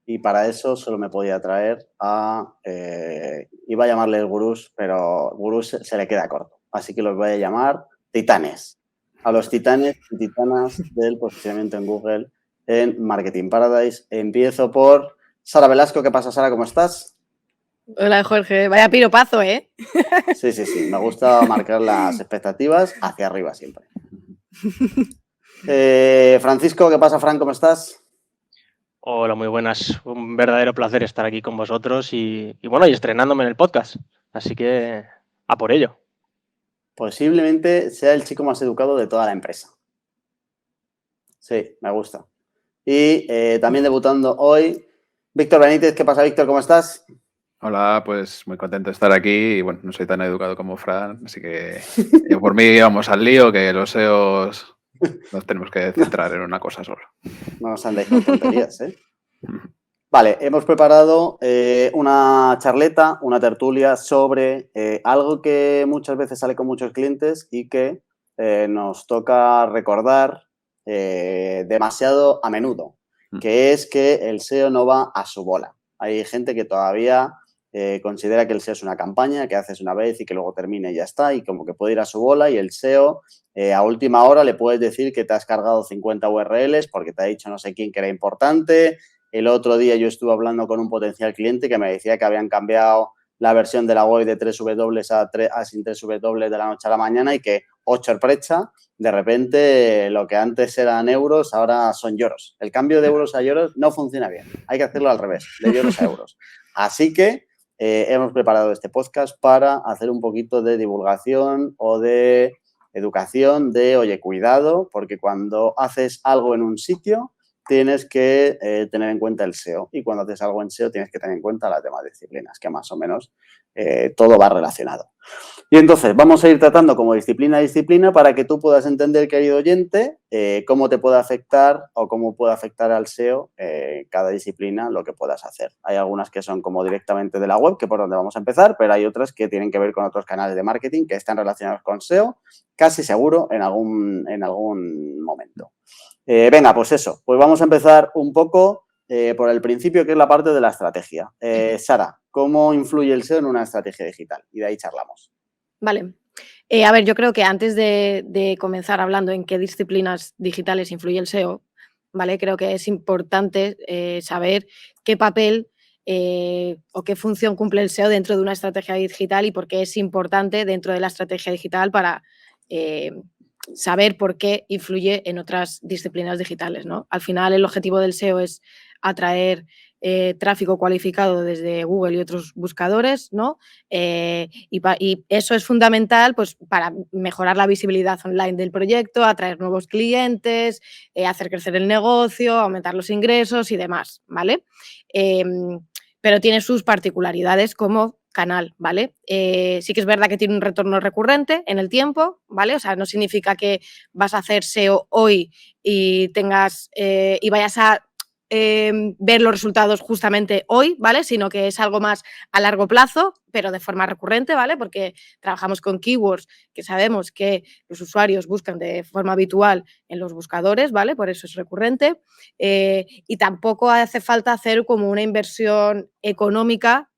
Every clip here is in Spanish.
y para eso solo me podía traer a, iba a llamarle gurús, pero gurús se le queda corto. Así que los voy a llamar titanes. A los titanes y titanas del posicionamiento en Google en Marketing Paradise. Empiezo por Sara Velasco. ¿Qué pasa, Sara? ¿Cómo estás? Hola, Jorge. Vaya piropazo, ¿eh? Sí. Me gusta marcar las expectativas hacia arriba siempre. Francisco, ¿qué pasa, Fran? ¿Cómo estás? Hola, muy buenas. Un verdadero placer estar aquí con vosotros y bueno, y estrenándome en el podcast. Así que a por ello. Posiblemente sea el chico más educado de toda la empresa. Sí, me gusta. Y también debutando hoy, Víctor Benítez. ¿Qué pasa, Víctor? ¿Cómo estás? Hola, pues muy contento de estar aquí y bueno, no soy tan educado como Fran, así que por mí vamos al lío, que los SEOs nos tenemos que centrar en una cosa solo. No nos andéis con tonterías, ¿eh? Vale, hemos preparado una charleta, una tertulia sobre algo que muchas veces sale con muchos clientes y que nos toca recordar demasiado a menudo, que es que el SEO no va a su bola. Hay gente que todavía considera que el SEO es una campaña que haces una vez y que luego termina y ya está, y como que puede ir a su bola, y el SEO a última hora le puedes decir que te has cargado 50 URLs porque te ha dicho no sé quién que era importante. El otro día yo estuve hablando con un potencial cliente que me decía que habían cambiado la versión de la web de 3W a sin 3W de la noche a la mañana y que, oh sorpresa, de repente lo que antes eran euros ahora son lloros. El cambio de euros a lloros no funciona bien. Hay que hacerlo al revés, de lloros a euros. Así que hemos preparado este podcast para hacer un poquito de divulgación o de educación de, oye, cuidado, porque cuando haces algo en un sitio tienes que tener en cuenta el SEO, y cuando haces algo en SEO tienes que tener en cuenta las demás disciplinas, que más o menos todo va relacionado. Y entonces vamos a ir tratando como disciplina a disciplina para que tú puedas entender, querido oyente, cómo te puede afectar o cómo puede afectar al SEO cada disciplina lo que puedas hacer. Hay algunas que son como directamente de la web, que es por donde vamos a empezar, pero hay otras que tienen que ver con otros canales de marketing que están relacionados con SEO, casi seguro en algún momento. Venga, pues eso, pues vamos a empezar un poco por el principio, que es la parte de la estrategia. Sara, ¿cómo influye el SEO en una estrategia digital? Y de ahí charlamos. Vale. A ver, yo creo que antes de comenzar hablando en qué disciplinas digitales influye el SEO, ¿vale? Creo que es importante saber qué papel o qué función cumple el SEO dentro de una estrategia digital y por qué es importante dentro de la estrategia digital para saber por qué influye en otras disciplinas digitales, ¿no? Al final, el objetivo del SEO es atraer tráfico cualificado desde Google y otros buscadores, ¿no? Y eso es fundamental, pues, para mejorar la visibilidad online del proyecto, atraer nuevos clientes, hacer crecer el negocio, aumentar los ingresos y demás, ¿vale? Pero tiene sus particularidades como canal, ¿vale? Sí que es verdad que tiene un retorno recurrente en el tiempo, ¿vale? O sea, no significa que vas a hacer SEO hoy y tengas y vayas a ver los resultados justamente hoy, ¿vale? Sino que es algo más a largo plazo, pero de forma recurrente, ¿vale? Porque trabajamos con keywords que sabemos que los usuarios buscan de forma habitual en los buscadores, ¿vale? Por eso es recurrente. Y tampoco hace falta hacer como una inversión económica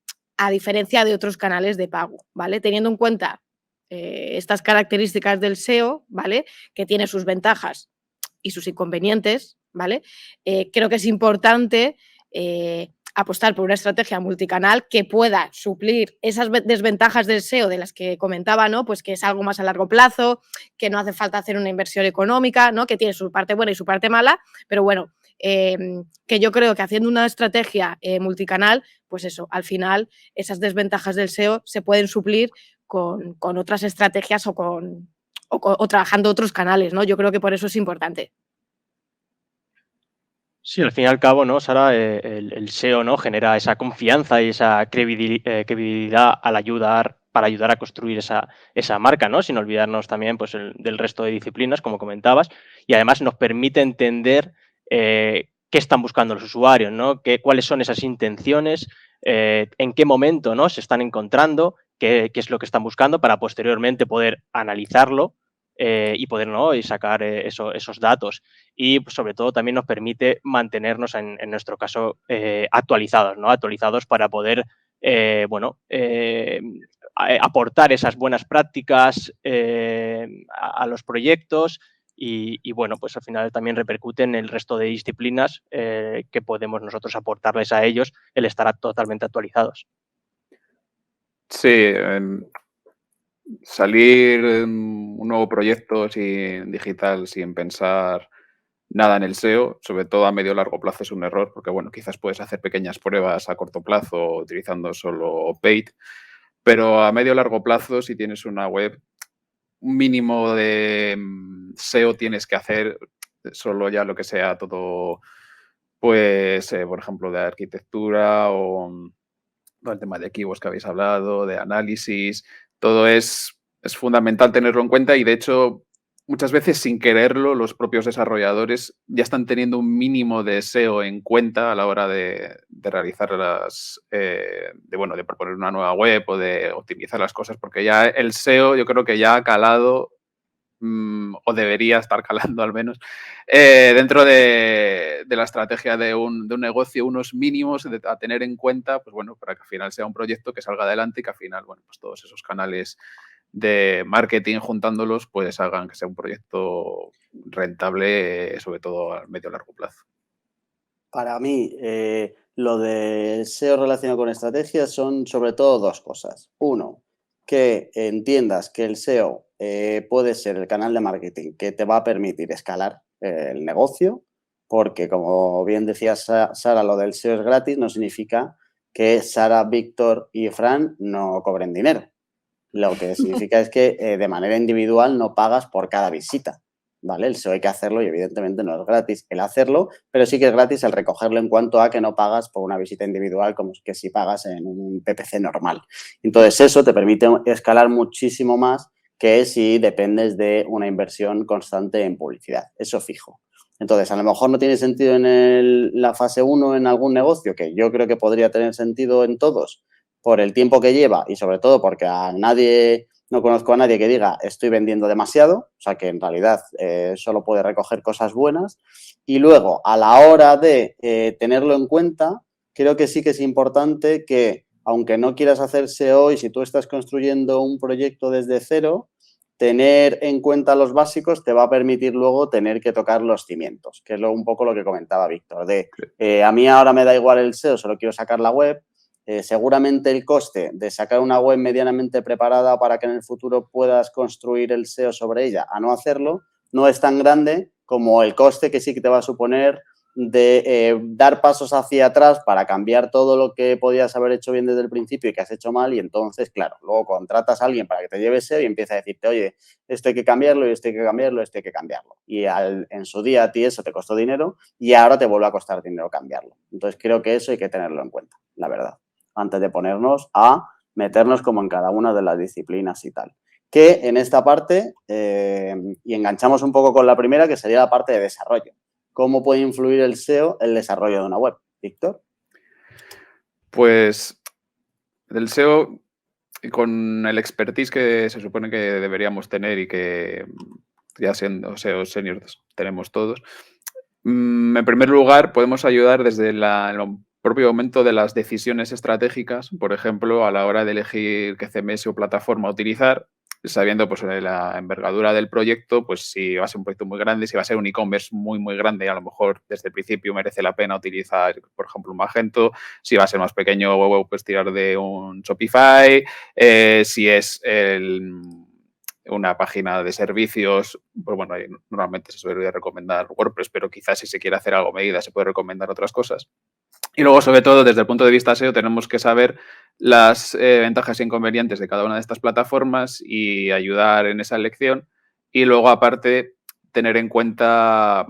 a diferencia de otros canales de pago, ¿vale? Teniendo en cuenta estas características del SEO, ¿vale? Que tiene sus ventajas y sus inconvenientes, ¿vale? Creo que es importante apostar por una estrategia multicanal que pueda suplir esas desventajas del SEO de las que comentaba, ¿no? Pues que es algo más a largo plazo, que no hace falta hacer una inversión económica, ¿no? Que tiene su parte buena y su parte mala, pero bueno, que yo creo que haciendo una estrategia multicanal, pues eso, al final esas desventajas del SEO se pueden suplir con otras estrategias o trabajando otros canales, ¿no? Yo creo que por eso es importante. Sí, al fin y al cabo, ¿no, Sara? El SEO, ¿no?, genera esa confianza y esa credibilidad para ayudar a construir esa marca, ¿no? Sin olvidarnos también, pues, del resto de disciplinas, como comentabas, y además nos permite entender qué están buscando los usuarios, ¿no? Cuáles son esas intenciones, en qué momento, ¿no?, se están encontrando, qué es lo que están buscando, para posteriormente poder analizarlo y poder, ¿no? Y sacar esos datos. Y pues, sobre todo también nos permite mantenernos, en nuestro caso, actualizados, ¿no? Actualizados para poder, aportar esas buenas prácticas a los proyectos y, bueno, pues al final también repercute en el resto de disciplinas que podemos nosotros aportarles a ellos el estar totalmente actualizados. Sí, salir un nuevo proyecto digital sin pensar nada en el SEO, sobre todo a medio o largo plazo, es un error, porque bueno, quizás puedes hacer pequeñas pruebas a corto plazo utilizando solo paid, pero a medio o largo plazo, si tienes una web, un mínimo de SEO tienes que hacer, solo ya lo que sea todo, pues, por ejemplo, de arquitectura o el tema de keywords que habéis hablado, de análisis, todo es fundamental tenerlo en cuenta y, de hecho, muchas veces sin quererlo, los propios desarrolladores ya están teniendo un mínimo de SEO en cuenta a la hora de realizar de proponer una nueva web o de optimizar las cosas, porque ya el SEO yo creo que ya ha calado o debería estar calando al menos, dentro de la estrategia de un negocio, unos mínimos a tener en cuenta, pues bueno, para que al final sea un proyecto que salga adelante y que al final, bueno, pues todos esos canales de marketing juntándolos, pues hagan que sea un proyecto rentable, sobre todo a medio y largo plazo. Para mí, lo de SEO relacionado con estrategias son sobre todo dos cosas. Uno, que entiendas que el SEO puede ser el canal de marketing que te va a permitir escalar el negocio, porque como bien decía Sara, lo del SEO es gratis, no significa que Sara, Víctor y Fran no cobren dinero. Lo que significa es que de manera individual no pagas por cada visita, ¿vale? El SEO hay que hacerlo y evidentemente no es gratis el hacerlo, pero sí que es gratis el recogerlo en cuanto a que no pagas por una visita individual como que si pagas en un PPC normal. Entonces eso te permite escalar muchísimo más que si dependes de una inversión constante en publicidad, eso fijo. Entonces, a lo mejor no tiene sentido en la fase 1 en algún negocio, que yo creo que podría tener sentido en todos, por el tiempo que lleva y sobre todo porque no conozco a nadie que diga estoy vendiendo demasiado, o sea que en realidad solo puede recoger cosas buenas. Y luego, a la hora de tenerlo en cuenta, creo que sí que es importante que, aunque no quieras hacer SEO y si tú estás construyendo un proyecto desde cero, tener en cuenta los básicos te va a permitir luego tener que tocar los cimientos, que es un poco lo que comentaba Víctor, a mí ahora me da igual el SEO, solo quiero sacar la web. Seguramente el coste de sacar una web medianamente preparada para que en el futuro puedas construir el SEO sobre ella a no hacerlo, no es tan grande como el coste que sí que te va a suponer de dar pasos hacia atrás para cambiar todo lo que podías haber hecho bien desde el principio y que has hecho mal y entonces, claro, luego contratas a alguien para que te lleve SEO y empieza a decirte, oye, esto hay que cambiarlo y esto hay que cambiarlo, esto hay que cambiarlo. Y en su día a ti eso te costó dinero y ahora te vuelve a costar dinero cambiarlo. Entonces creo que eso hay que tenerlo en cuenta, la verdad, antes de ponernos a meternos como en cada una de las disciplinas y tal. Que en esta parte, y enganchamos un poco con la primera, que sería la parte de desarrollo. ¿Cómo puede influir el SEO en el desarrollo de una web? Víctor. Pues del SEO, con el expertise que se supone que deberíamos tener y que ya siendo SEO seniors tenemos todos, en primer lugar podemos ayudar desde el propio momento de las decisiones estratégicas, por ejemplo, a la hora de elegir qué CMS o plataforma utilizar, sabiendo pues la envergadura del proyecto, pues si va a ser un proyecto muy grande, si va a ser un e-commerce muy, muy grande, a lo mejor desde el principio merece la pena utilizar, por ejemplo, un Magento. Si va a ser más pequeño, pues tirar de un Shopify. Si es una página de servicios, pues bueno, normalmente se suele recomendar WordPress, pero quizás si se quiere hacer algo a medida se puede recomendar otras cosas. Y luego, sobre todo, desde el punto de vista SEO, tenemos que saber las ventajas e inconvenientes de cada una de estas plataformas y ayudar en esa elección. Y luego, aparte, tener en cuenta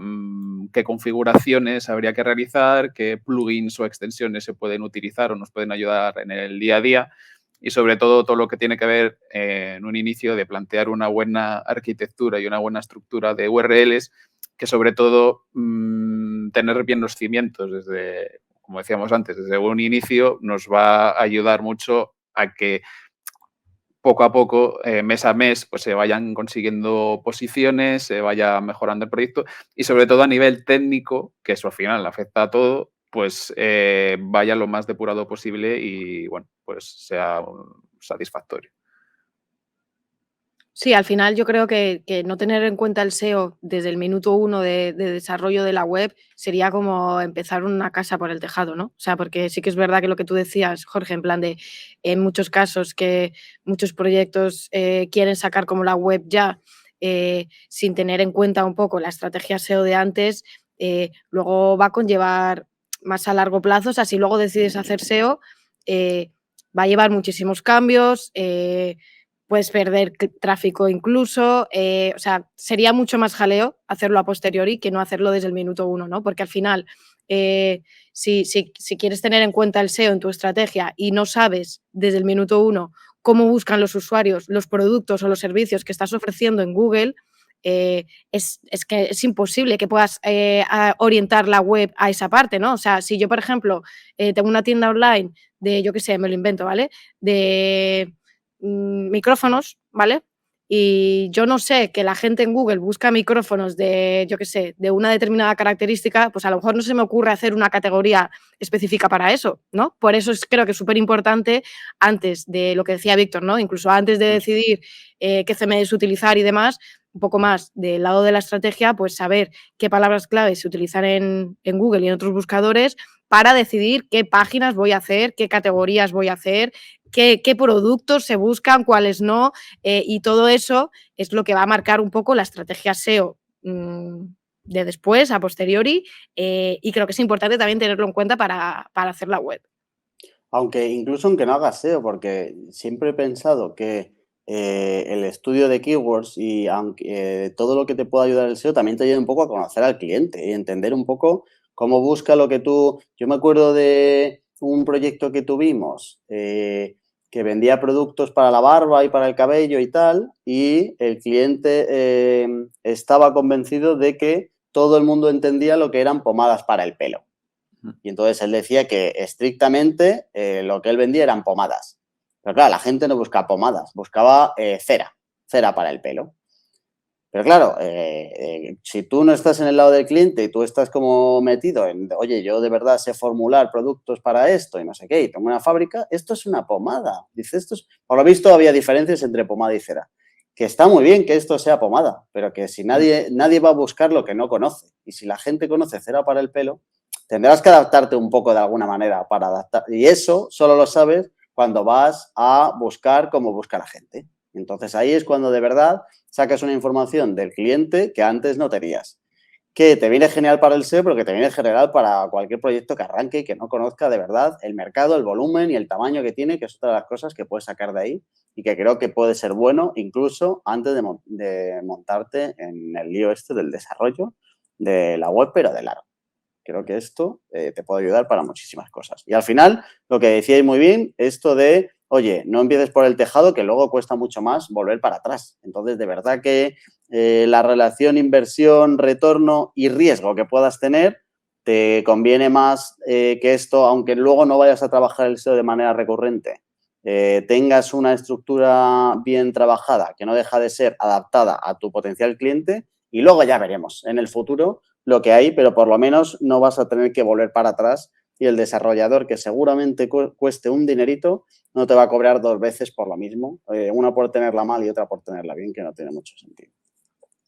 qué configuraciones habría que realizar, qué plugins o extensiones se pueden utilizar o nos pueden ayudar en el día a día. Y sobre todo lo que tiene que ver en un inicio de plantear una buena arquitectura y una buena estructura de URLs, que sobre todo tener bien los cimientos desde, como decíamos antes, desde un inicio nos va a ayudar mucho a que poco a poco, mes a mes, pues se vayan consiguiendo posiciones, se vaya mejorando el proyecto y sobre todo a nivel técnico, que eso al final afecta a todo, pues vaya lo más depurado posible y bueno, pues sea satisfactorio. Sí, al final yo creo que no tener en cuenta el SEO desde el minuto 1 de desarrollo de la web sería como empezar una casa por el tejado, ¿no? O sea, porque sí que es verdad que lo que tú decías, Jorge, en plan de en muchos casos que muchos proyectos quieren sacar como la web ya sin tener en cuenta un poco la estrategia SEO de antes, luego va a conllevar más a largo plazo. O sea, si luego decides hacer SEO, va a llevar muchísimos cambios, puedes perder tráfico incluso, o sea, sería mucho más jaleo hacerlo a posteriori que no hacerlo desde el minuto 1, ¿no? Porque al final, si quieres tener en cuenta el SEO en tu estrategia y no sabes desde el minuto 1 cómo buscan los usuarios los productos o los servicios que estás ofreciendo en Google, es que es imposible que puedas orientar la web a esa parte, ¿no? O sea, si yo, por ejemplo, tengo una tienda online de, yo qué sé, me lo invento, ¿vale? De micrófonos, ¿vale? Y yo no sé que la gente en Google busca micrófonos de, yo qué sé, de una determinada característica, pues a lo mejor no se me ocurre hacer una categoría específica para eso, ¿no? Por eso creo que es súper importante, antes de lo que decía Víctor, ¿no? Incluso antes de decidir qué CMS utilizar y demás, un poco más del lado de la estrategia, pues saber qué palabras clave se utilizan en Google y en otros buscadores para decidir qué páginas voy a hacer, qué categorías voy a hacer, qué productos se buscan, cuáles no, y todo eso es lo que va a marcar un poco la estrategia SEO de después, a posteriori, y creo que es importante también tenerlo en cuenta para hacer la web. Incluso aunque no hagas SEO, porque siempre he pensado que el estudio de keywords y aunque todo lo que te pueda ayudar el SEO también te ayuda un poco a conocer al cliente y entender un poco cómo busca lo que tú... Yo me acuerdo de un proyecto que tuvimos que vendía productos para la barba y para el cabello y tal, y el cliente estaba convencido de que todo el mundo entendía lo que eran pomadas para el pelo. Y entonces él decía que estrictamente lo que él vendía eran pomadas. Pero claro, la gente no buscaba pomadas, buscaba cera para el pelo. Pero claro, si tú no estás en el lado del cliente y tú estás como metido en, oye, yo de verdad sé formular productos para esto y no sé qué, y tengo una fábrica, esto es una pomada. Dice, por lo visto había diferencias entre pomada y cera. Que está muy bien que esto sea pomada, pero que si nadie va a buscar lo que no conoce. Y si la gente conoce cera para el pelo, tendrás que adaptarte un poco de alguna manera para adaptar. Y eso solo lo sabes cuando vas a buscar como busca la gente. Entonces ahí es cuando de verdad sacas una información del cliente que antes no tenías. Que te viene genial para el SEO, pero que te viene general para cualquier proyecto que arranque y que no conozca de verdad el mercado, el volumen y el tamaño que tiene, que es otra de las cosas que puedes sacar de ahí y que creo que puede ser bueno incluso antes de montarte en el lío este del desarrollo de la web, pero de largo. Creo que esto te puede ayudar para muchísimas cosas. Y al final, lo que decíais muy bien, esto de, oye, no empieces por el tejado, que luego cuesta mucho más volver para atrás. Entonces, de verdad que la relación inversión, retorno y riesgo que puedas tener, te conviene más que esto, aunque luego no vayas a trabajar el SEO de manera recurrente, tengas una estructura bien trabajada, que no deja de ser adaptada a tu potencial cliente, y luego ya veremos en el futuro lo que hay, pero por lo menos no vas a tener que volver para atrás y el desarrollador, que seguramente cueste un dinerito, no te va a cobrar dos veces por lo mismo, una por tenerla mal y otra por tenerla bien, que no tiene mucho sentido.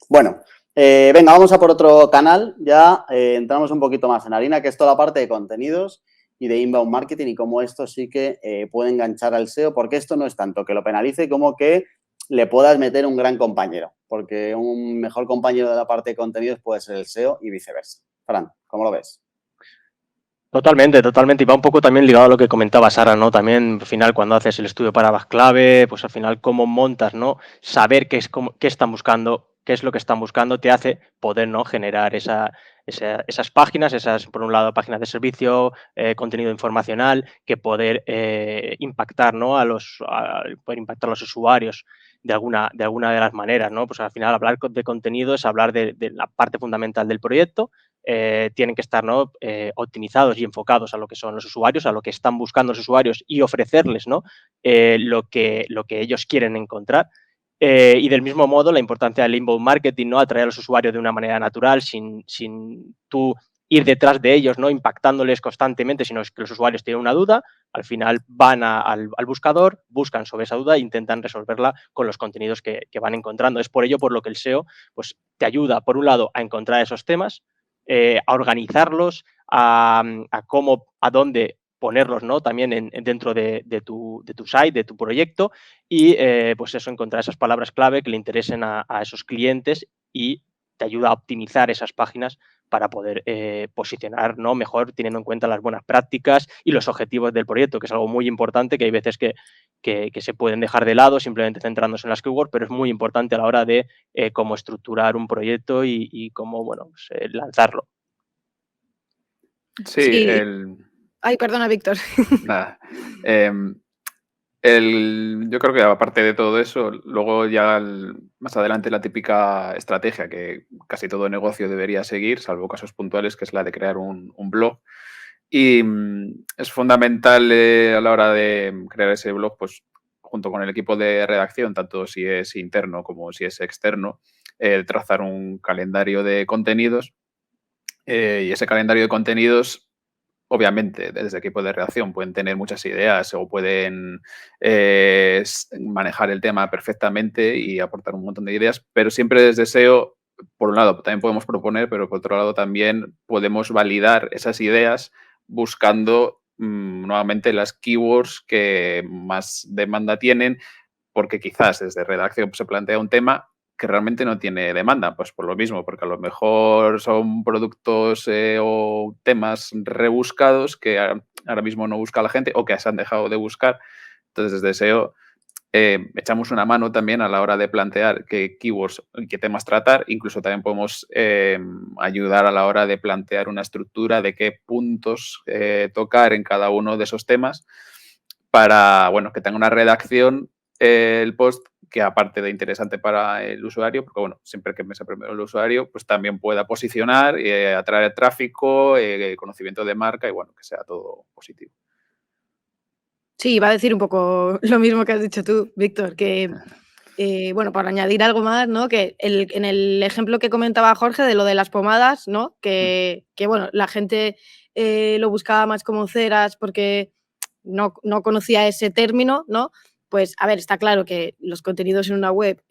Bueno, venga, vamos a por otro canal, ya entramos un poquito más en harina, que es toda la parte de contenidos y de inbound marketing y cómo esto sí que puede enganchar al SEO, porque esto no es tanto que lo penalice como que le puedas meter un gran compañero, porque un mejor compañero de la parte de contenidos puede ser el SEO y viceversa. Fran, ¿cómo lo ves? Totalmente, totalmente. Y va un poco también ligado a lo que comentaba Sara, ¿no? También al final cuando haces el estudio para palabras clave, pues al final cómo montas, ¿no? Saber qué están buscando, qué es lo que están buscando, te hace poder, ¿no? Generar esas páginas, por un lado, páginas de servicio, contenido informacional, que poder impactar, ¿no? Poder impactar a los usuarios de alguna de las maneras, ¿no? Pues al final hablar de contenido es hablar de la parte fundamental del proyecto, tienen que estar, ¿no? Optimizados y enfocados a lo que son los usuarios, a lo que están buscando los usuarios y ofrecerles, ¿no? Lo que ellos quieren encontrar. Y del mismo modo, la importancia del inbound marketing, ¿no? Atraer a los usuarios de una manera natural, sin tú ir detrás de ellos, ¿no? Impactándoles constantemente, sino que los usuarios tienen una duda, al final van al buscador, buscan sobre esa duda e intentan resolverla con los contenidos que van encontrando. Es por ello por lo que el SEO pues, te ayuda, por un lado, a encontrar esos temas, a organizarlos, a dónde ponerlos, ¿no? También dentro de tu site, de tu proyecto, y pues eso, encontrar esas palabras clave que le interesen a esos clientes y te ayuda a optimizar esas páginas para poder posicionar, ¿no? Mejor, teniendo en cuenta las buenas prácticas y los objetivos del proyecto, que es algo muy importante, que hay veces que se pueden dejar de lado simplemente centrándose en las keywords, pero es muy importante a la hora de cómo estructurar un proyecto y cómo, bueno, pues, lanzarlo. Sí, Sí. Ay, perdona, Víctor. Nada. Yo creo que aparte de todo eso, luego ya más adelante la típica estrategia que casi todo negocio debería seguir, salvo casos puntuales, que es la de crear un blog. Y es fundamental a la hora de crear ese blog, pues junto con el equipo de redacción, tanto si es interno como si es externo, trazar un calendario de contenidos. Y ese calendario de contenidos, obviamente, desde el equipo de redacción pueden tener muchas ideas o pueden manejar el tema perfectamente y aportar un montón de ideas, pero siempre desde SEO, por un lado, también podemos proponer, pero por otro lado también podemos validar esas ideas buscando nuevamente las keywords que más demanda tienen, porque quizás desde redacción se plantea un tema que realmente no tiene demanda, pues por lo mismo, porque a lo mejor son productos o temas rebuscados que ahora mismo no busca la gente o que se han dejado de buscar. Entonces, desde SEO echamos una mano también a la hora de plantear qué keywords y qué temas tratar. Incluso también podemos ayudar a la hora de plantear una estructura de qué puntos tocar en cada uno de esos temas para, bueno, que tenga una redacción el post que aparte de interesante para el usuario, porque bueno, siempre que me sea primero el usuario, pues también pueda posicionar, atraer tráfico, conocimiento de marca y bueno, que sea todo positivo. Sí, iba a decir un poco lo mismo que has dicho tú, Víctor, que, bueno, para añadir algo más, ¿no? Que en el ejemplo que comentaba Jorge de lo de las pomadas, ¿no? Que bueno, la gente lo buscaba más como ceras porque no conocía ese término, ¿no? Pues, a ver, está claro que los contenidos en una web,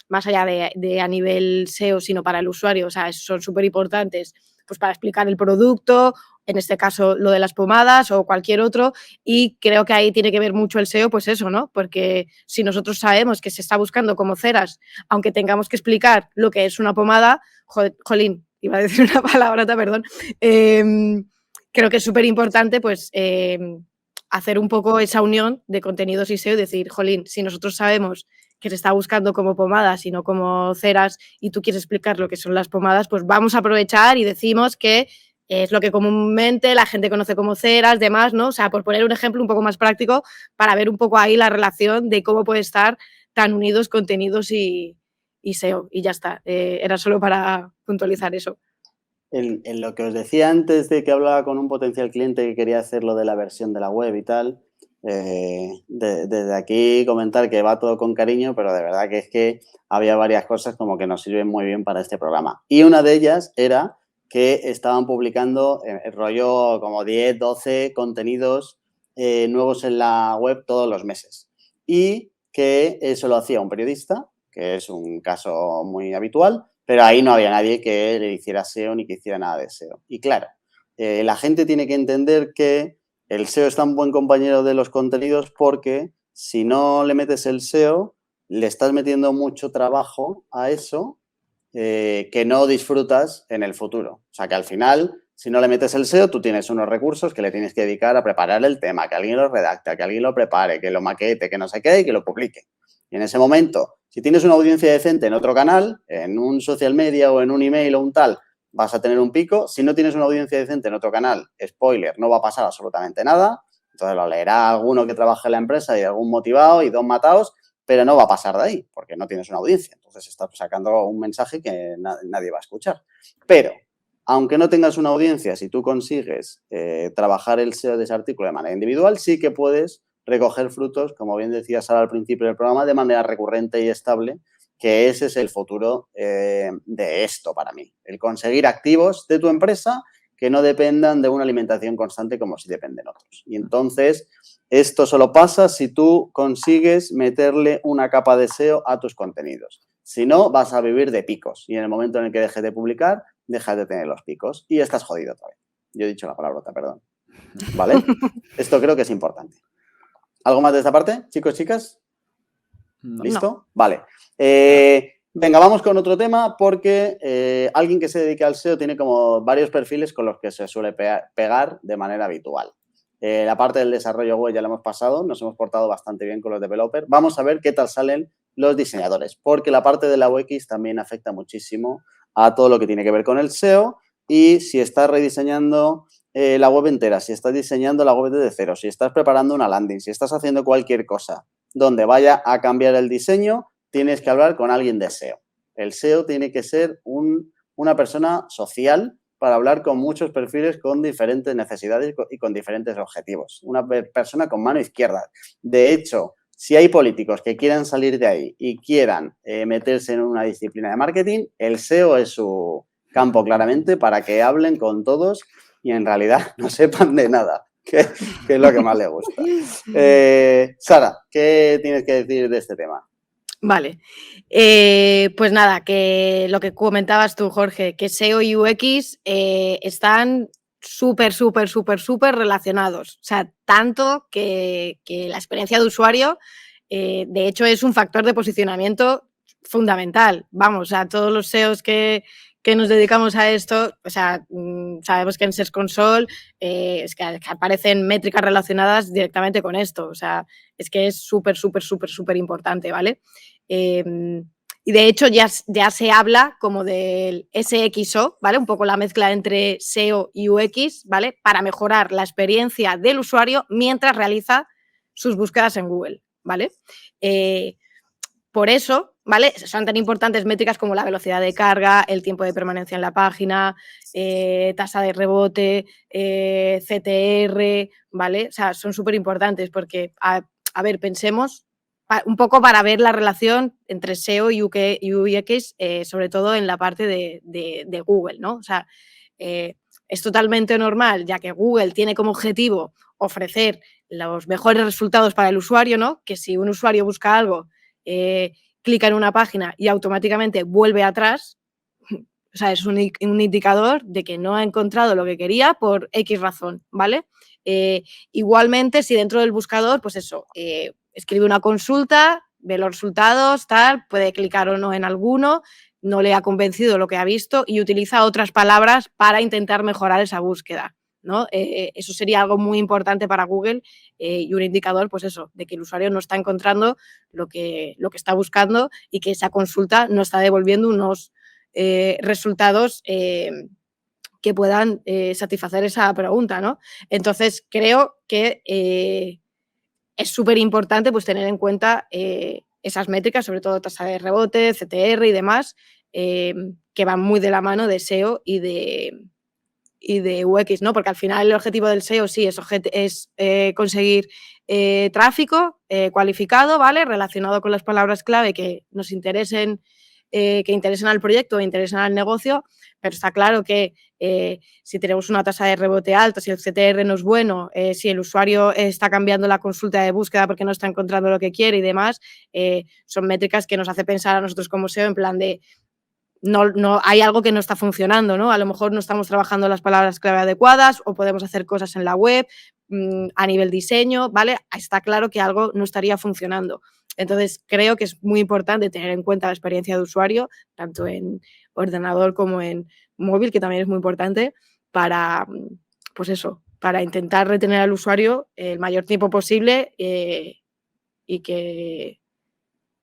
más allá de a nivel SEO, sino para el usuario, o sea, son súper importantes, pues para explicar el producto, en este caso lo de las pomadas o cualquier otro, y creo que ahí tiene que ver mucho el SEO, pues eso, ¿no? Porque si nosotros sabemos que se está buscando como ceras, aunque tengamos que explicar lo que es una pomada, jolín, iba a decir una palabrota, perdón, creo que es súper importante, pues, hacer un poco esa unión de contenidos y SEO y decir, jolín, si nosotros sabemos que se está buscando como pomadas y no como ceras y tú quieres explicar lo que son las pomadas, pues vamos a aprovechar y decimos que es lo que comúnmente la gente conoce como ceras, demás, ¿no? O sea, por poner un ejemplo un poco más práctico para ver un poco ahí la relación de cómo puede estar tan unidos contenidos y SEO. Y ya está, era solo para puntualizar eso. En lo que os decía antes de que hablaba con un potencial cliente que quería hacer lo de la versión de la web y tal, desde aquí comentar que va todo con cariño, pero de verdad que es que había varias cosas como que nos sirven muy bien para este programa. Y una de ellas era que estaban publicando el rollo como 10, 12 contenidos nuevos en la web todos los meses. Y que eso lo hacía un periodista, que es un caso muy habitual, pero ahí no había nadie que le hiciera SEO ni que hiciera nada de SEO. Y claro, la gente tiene que entender que el SEO es tan buen compañero de los contenidos porque si no le metes el SEO, le estás metiendo mucho trabajo a eso que no disfrutas en el futuro. O sea, que al final, si no le metes el SEO, tú tienes unos recursos que le tienes que dedicar a preparar el tema, que alguien lo redacte, que alguien lo prepare, que lo maquete, que no sé qué y que lo publique. Y en ese momento, si tienes una audiencia decente en otro canal, en un social media o en un email o un tal, vas a tener un pico. Si no tienes una audiencia decente en otro canal, spoiler, no va a pasar absolutamente nada. Entonces lo leerá alguno que trabaje en la empresa y algún motivado y dos matados, pero no va a pasar de ahí porque no tienes una audiencia. Entonces estás sacando un mensaje que nadie va a escuchar. Pero aunque no tengas una audiencia, si tú consigues trabajar el SEO de ese artículo de manera individual, sí que puedes recoger frutos, como bien decía Sara al principio del programa, de manera recurrente y estable, que ese es el futuro de esto para mí. El conseguir activos de tu empresa que no dependan de una alimentación constante como si dependen otros. Y entonces, esto solo pasa si tú consigues meterle una capa de SEO a tus contenidos. Si no, vas a vivir de picos. Y en el momento en el que dejes de publicar, dejas de tener los picos. Y estás jodido otra vez. Yo he dicho la palabrota, perdón. ¿Vale? Esto creo que es importante. ¿Algo más de esta parte, chicos, chicas? ¿Listo? No. Vale. Venga, vamos con otro tema porque alguien que se dedica al SEO tiene como varios perfiles con los que se suele pegar de manera habitual. La parte del desarrollo web ya la hemos pasado, nos hemos portado bastante bien con los developers. Vamos a ver qué tal salen los diseñadores, porque la parte de la UX también afecta muchísimo a todo lo que tiene que ver con el SEO y si estás rediseñando la web entera, si estás diseñando la web desde cero, si estás preparando una landing, si estás haciendo cualquier cosa donde vaya a cambiar el diseño, tienes que hablar con alguien de SEO. El SEO tiene que ser una persona social para hablar con muchos perfiles con diferentes necesidades y con diferentes objetivos. Una persona con mano izquierda. De hecho, si hay políticos que quieran salir de ahí y quieran meterse en una disciplina de marketing, el SEO es su campo claramente para que hablen con todos y en realidad no sepan de nada, que es lo que más les gusta. Sara, ¿qué tienes que decir de este tema? Vale, pues nada, que lo que comentabas tú, Jorge, que SEO y UX están súper relacionados. O sea, tanto que la experiencia de usuario, de hecho, es un factor de posicionamiento fundamental. Vamos, a todos los SEOs que nos dedicamos a esto, o sea, sabemos que en Search Console es que aparecen métricas relacionadas directamente con esto. O sea, es que es súper importante, ¿vale? Y de hecho ya se habla como del SXO, ¿vale? Un poco la mezcla entre SEO y UX, ¿vale? Para mejorar la experiencia del usuario mientras realiza sus búsquedas en Google, ¿vale? Por eso, ¿vale? Son tan importantes métricas como la velocidad de carga, el tiempo de permanencia en la página, tasa de rebote, CTR, ¿vale? O sea, son súper importantes porque, a ver, pensemos un poco para ver la relación entre SEO y UX, sobre todo en la parte de Google, ¿no? O sea, es totalmente normal, ya que Google tiene como objetivo ofrecer los mejores resultados para el usuario, ¿no? Que si un usuario busca algo, clica en una página y automáticamente vuelve atrás, o sea, es un indicador de que no ha encontrado lo que quería por X razón, ¿vale? Igualmente, si dentro del buscador, pues eso, escribe una consulta, ve los resultados, tal, puede clicar o no en alguno, no le ha convencido lo que ha visto y utiliza otras palabras para intentar mejorar esa búsqueda, ¿no? Eso sería algo muy importante para Google y un indicador, pues eso, de que el usuario no está encontrando lo que está buscando y que esa consulta no está devolviendo unos resultados que puedan satisfacer esa pregunta, ¿no? Entonces, creo que es súper importante pues, tener en cuenta esas métricas, sobre todo tasa de rebote, CTR y demás, que van muy de la mano de SEO y de UX, ¿no? Porque al final el objetivo del SEO sí es conseguir tráfico cualificado, ¿vale? Relacionado con las palabras clave que nos interesen, que interesen al proyecto o interesen al negocio, pero está claro que si tenemos una tasa de rebote alta, si el CTR no es bueno, si el usuario está cambiando la consulta de búsqueda porque no está encontrando lo que quiere y demás, son métricas que nos hace pensar a nosotros como SEO en plan de no hay algo que no está funcionando, ¿no? A lo mejor no estamos trabajando las palabras clave adecuadas o podemos hacer cosas en la web a nivel diseño, ¿vale? Está claro que algo no estaría funcionando. Entonces, creo que es muy importante tener en cuenta la experiencia de usuario, tanto en ordenador como en móvil, que también es muy importante, para, pues eso, para intentar retener al usuario el mayor tiempo posible y que...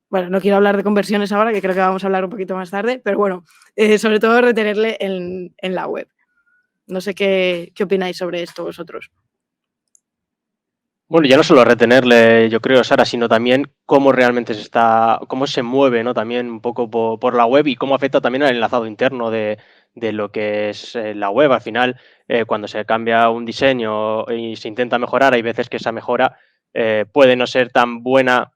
Bueno, no quiero hablar de conversiones ahora, que creo que vamos a hablar un poquito más tarde, pero bueno, sobre todo retenerle en la web. No sé qué opináis sobre esto vosotros. Bueno, ya no solo retenerle, yo creo, Sara, sino también cómo realmente cómo se mueve, ¿no? También un poco por la web y cómo afecta también al enlazado interno de de lo que es la web. Al final, cuando se cambia un diseño y se intenta mejorar, hay veces que esa mejora puede no ser tan buena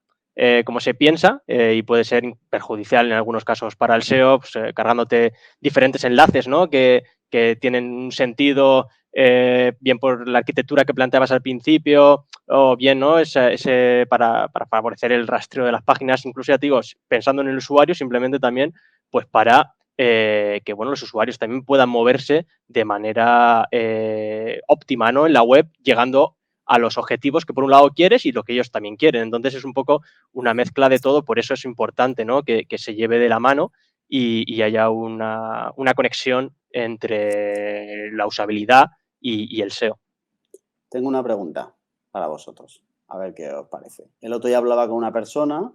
como se piensa y puede ser perjudicial en algunos casos para el SEO, pues, cargándote diferentes enlaces, ¿no? que tienen un sentido bien por la arquitectura que planteabas al principio o bien, ¿no? Para favorecer el rastreo de las páginas, incluso ya te digo, pensando en el usuario, simplemente también pues para que bueno, los usuarios también puedan moverse de manera óptima, ¿no? En la web, llegando a los objetivos que por un lado quieres y lo que ellos también quieren. Entonces es un poco una mezcla de todo, por eso es importante, ¿no? que se lleve de la mano y haya una conexión entre la usabilidad y el SEO. Tengo una pregunta para vosotros, a ver qué os parece. El otro día hablaba con una persona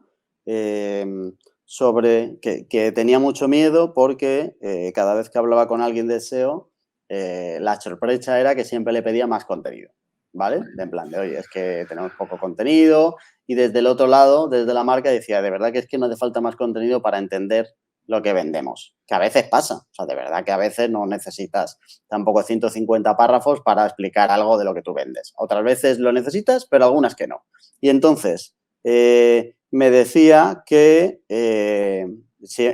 sobre que tenía mucho miedo porque cada vez que hablaba con alguien de SEO, la sorpresa era que siempre le pedía más contenido, ¿vale? En plan de, oye, es que tenemos poco contenido, y desde el otro lado, desde la marca, decía, de verdad que es que no hace falta más contenido para entender lo que vendemos, que a veces pasa, o sea, de verdad que a veces no necesitas tampoco 150 párrafos para explicar algo de lo que tú vendes. Otras veces lo necesitas, pero algunas que no. Y entonces, me decía que, sí,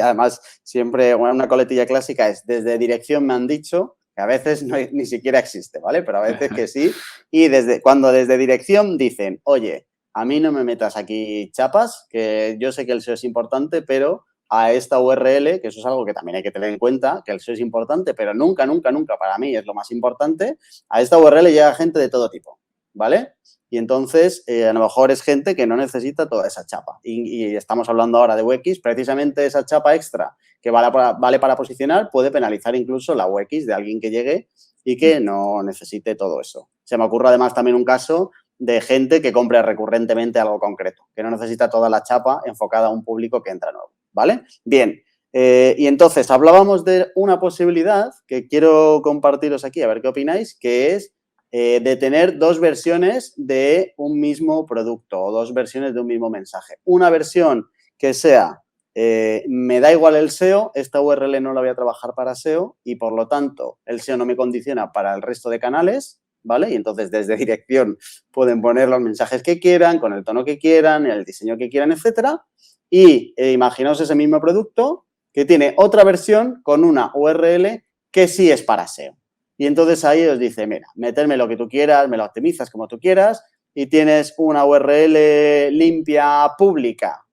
además, siempre una coletilla clásica es, desde dirección me han dicho, que a veces no, ni siquiera existe, ¿vale? Pero a veces que sí. Y cuando desde dirección dicen, oye, a mí no me metas aquí chapas, que yo sé que el SEO es importante, pero a esta URL, que eso es algo que también hay que tener en cuenta, que el SEO es importante, pero nunca, nunca, nunca para mí es lo más importante, a esta URL llega gente de todo tipo, ¿vale? Y entonces, a lo mejor es gente que no necesita toda esa chapa. Y estamos hablando ahora de UX, precisamente esa chapa extra que vale para posicionar puede penalizar incluso la UX de alguien que llegue y que no necesite todo eso. Se me ocurre además también un caso de gente que compre recurrentemente algo concreto, que no necesita toda la chapa enfocada a un público que entra nuevo, ¿vale? Bien, y entonces hablábamos de una posibilidad que quiero compartiros aquí, a ver qué opináis, que es de tener dos versiones de un mismo producto o dos versiones de un mismo mensaje. Una versión que sea, me da igual el SEO, esta URL no la voy a trabajar para SEO y por lo tanto el SEO no me condiciona para el resto de canales, ¿vale? Y entonces desde dirección pueden poner los mensajes que quieran, con el tono que quieran, el diseño que quieran, etcétera. Y imaginaos ese mismo producto que tiene otra versión con una URL que sí es para SEO. Y entonces ahí os dice, mira, meterme lo que tú quieras, me lo optimizas como tú quieras y tienes una URL limpia pública,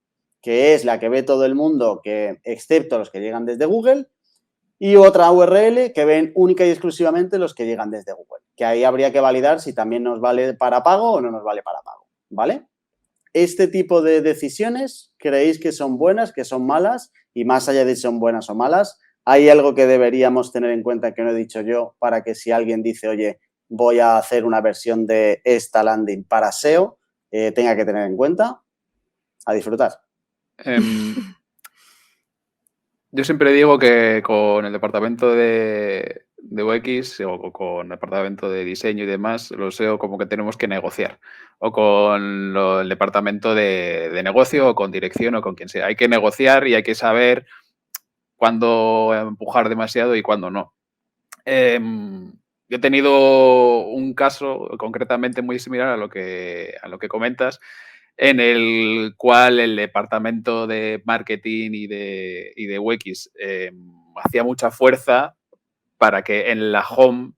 que es la que ve todo el mundo, excepto los que llegan desde Google, y otra URL que ven única y exclusivamente los que llegan desde Google, que ahí habría que validar si también nos vale para pago o no nos vale para pago, ¿vale? ¿Este tipo de decisiones creéis que son buenas, que son malas? Y más allá de si son buenas o malas, ¿hay algo que deberíamos tener en cuenta que no he dicho yo para que si alguien dice, oye, voy a hacer una versión de esta landing para SEO, tenga que tener en cuenta? A disfrutar. Yo siempre digo que con el departamento de UX o con el departamento de diseño y demás, lo SEO como que tenemos que negociar. O con el departamento de negocio o con dirección o con quien sea. Hay que negociar y hay que saber cuándo empujar demasiado y cuándo no. Yo he tenido un caso concretamente muy similar a lo que comentas, en el cual el departamento de marketing y de UX hacía mucha fuerza para que en la home,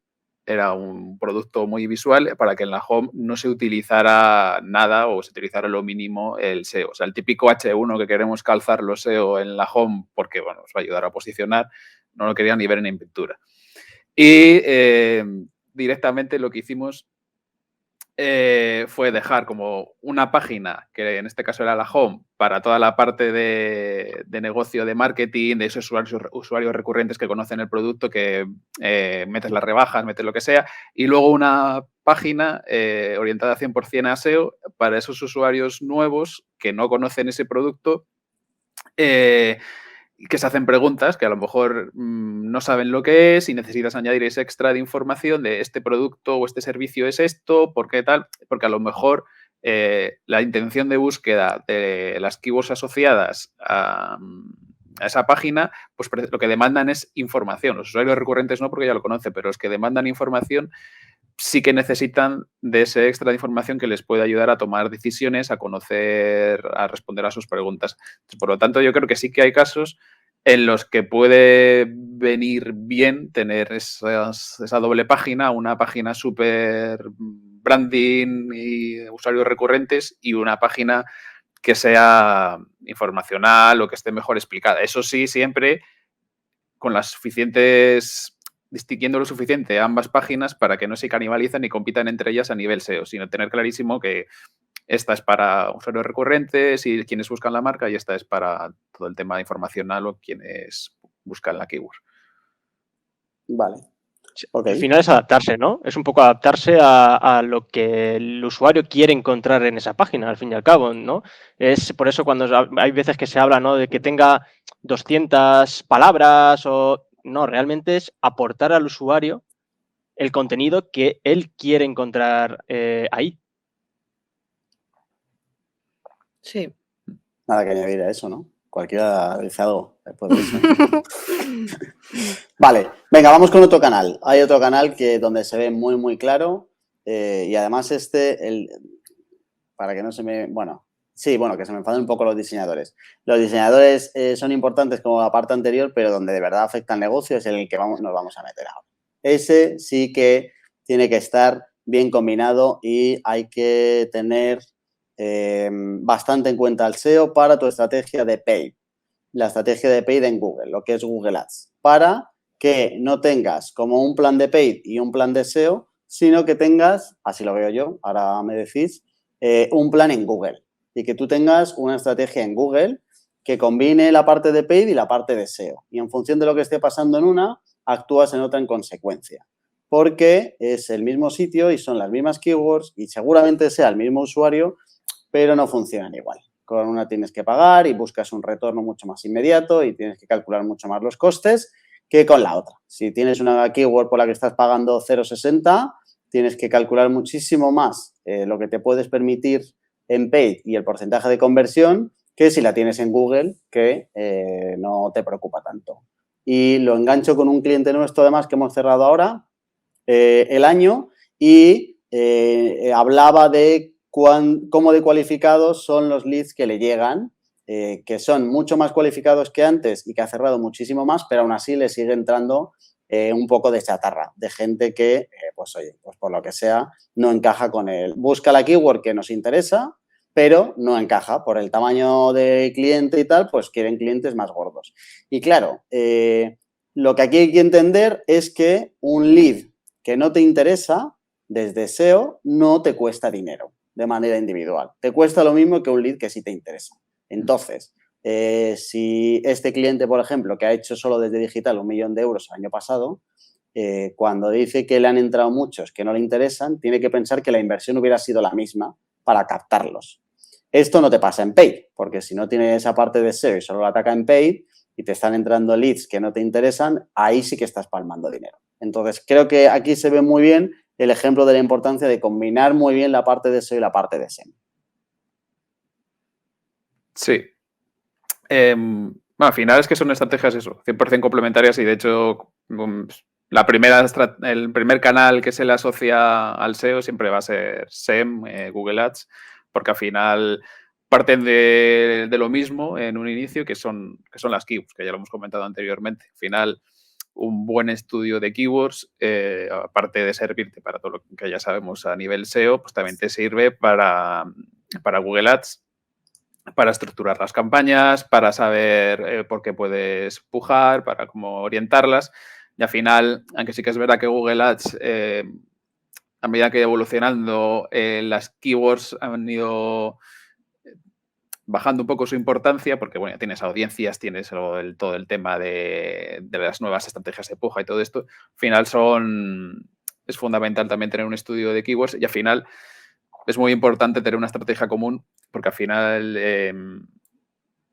era un producto muy visual, para que en la home no se utilizara nada o se utilizara lo mínimo el SEO. O sea, el típico H1 que queremos calzar los SEO en la home porque, bueno, nos va a ayudar a posicionar, no lo querían ni ver en pintura. Y directamente lo que hicimos fue dejar como una página, que en este caso era la home, para toda la parte de negocio, de marketing, de esos usuarios recurrentes que conocen el producto, que metes las rebajas, metes lo que sea, y luego una página orientada 100% a SEO para esos usuarios nuevos que no conocen ese producto, que se hacen preguntas que a lo mejor no saben lo que es y necesitas añadir ese extra de información de este producto o este servicio es esto, ¿por qué tal? Porque a lo mejor la intención de búsqueda de las keywords asociadas esa página, pues lo que demandan es información. Los usuarios recurrentes no, porque ya lo conocen, pero los que demandan información sí que necesitan de ese extra de información que les puede ayudar a tomar decisiones, a conocer, a responder a sus preguntas. Por lo tanto, yo creo que sí que hay casos en los que puede venir bien tener esa doble página, una página súper branding y usuarios recurrentes y una página que sea informacional o que esté mejor explicada. Eso sí, siempre con las suficientes, distinguiendo lo suficiente ambas páginas para que no se canibalicen ni compitan entre ellas a nivel SEO, sino tener clarísimo que esta es para usuarios recurrentes y quienes buscan la marca y esta es para todo el tema informacional o quienes buscan la keyword. Vale. Okay. Al final es adaptarse, ¿no? Es un poco adaptarse a lo que el usuario quiere encontrar en esa página, al fin y al cabo, ¿no? Es por eso cuando hay veces que se habla, ¿no?, de que tenga 200 palabras o... No, realmente es aportar al usuario el contenido que él quiere encontrar ahí. Sí. Nada que añadir a eso, ¿no? Cualquiera dice algo después de eso. Vale, venga, vamos con otro canal. Hay otro canal donde se ve muy, muy claro y además para que no se me... Bueno, sí, que se me enfaden un poco los diseñadores. Los diseñadores son importantes como la parte anterior, pero donde de verdad afecta al negocio es en el que nos vamos a meter ahora. Ese sí que tiene que estar bien combinado y hay que tener bastante en cuenta el SEO para tu estrategia de paid. La estrategia de paid en Google, lo que es Google Ads, para que no tengas como un plan de paid y un plan de SEO, sino que tengas, así lo veo yo, ahora me decís, un plan en Google y que tú tengas una estrategia en Google que combine la parte de paid y la parte de SEO. Y en función de lo que esté pasando en una, actúas en otra en consecuencia. Porque es el mismo sitio y son las mismas keywords y seguramente sea el mismo usuario, pero no funcionan igual. Con una tienes que pagar y buscas un retorno mucho más inmediato y tienes que calcular mucho más los costes que con la otra. Si tienes una keyword por la que estás pagando 0,60, tienes que calcular muchísimo más lo que te puedes permitir en paid y el porcentaje de conversión que si la tienes en Google, que no te preocupa tanto. Y lo engancho con un cliente nuestro, además, que hemos cerrado ahora el año y hablaba de cómo de cualificados son los leads que le llegan, que son mucho más cualificados que antes y que ha cerrado muchísimo más, pero aún así le sigue entrando un poco de chatarra, de gente que, pues oye, pues por lo que sea, no encaja con él. Busca la keyword que nos interesa, pero no encaja por el tamaño de cliente y tal, pues quieren clientes más gordos. Y claro, lo que aquí hay que entender es que un lead que no te interesa, desde SEO, no te cuesta dinero de manera individual. Te cuesta lo mismo que un lead que sí te interesa. Entonces, si este cliente, por ejemplo, que ha hecho solo desde digital 1 millón de euros el año pasado, cuando dice que le han entrado muchos que no le interesan, tiene que pensar que la inversión hubiera sido la misma para captarlos. Esto no te pasa en paid, porque si no tienes esa parte de SEO y solo la ataca en paid y te están entrando leads que no te interesan, ahí sí que estás palmando dinero. Entonces, creo que aquí se ve muy bien el ejemplo de la importancia de combinar muy bien la parte de SEO y la parte de SEM. Sí. Al final es que son estrategias eso, 100% complementarias y de hecho el primer canal que se le asocia al SEO siempre va a ser SEM, Google Ads, porque al final parten de lo mismo en un inicio que son las keywords, que ya lo hemos comentado anteriormente. Al final, un buen estudio de keywords, aparte de servirte para todo lo que ya sabemos a nivel SEO, pues también te sirve para Google Ads, para estructurar las campañas, para saber por qué puedes pujar, para cómo orientarlas. Y al final, aunque sí que es verdad que Google Ads, a medida que ha ido evolucionando, las keywords han ido bajando un poco su importancia porque, bueno, tienes audiencias, tienes todo el tema de las nuevas estrategias de puja y todo esto. Al final es fundamental también tener un estudio de keywords y al final es muy importante tener una estrategia común porque al final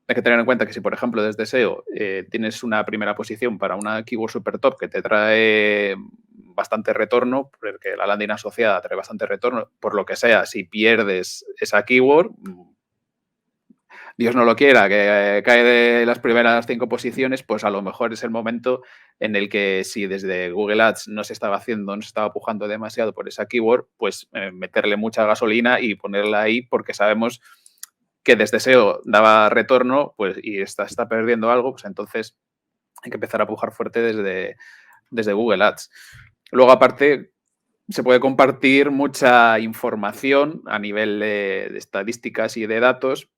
hay que tener en cuenta que si, por ejemplo, desde SEO tienes una primera posición para una keyword super top que te trae bastante retorno, porque la landing asociada trae bastante retorno, por lo que sea, si pierdes esa keyword, Dios no lo quiera, que cae de las primeras 5 posiciones, pues a lo mejor es el momento en el que si desde Google Ads no se estaba pujando demasiado por esa keyword, pues meterle mucha gasolina y ponerla ahí, porque sabemos que desde SEO daba retorno, pues y está perdiendo algo, pues entonces hay que empezar a pujar fuerte desde Google Ads. Luego, aparte, se puede compartir mucha información a nivel de estadísticas y de datos.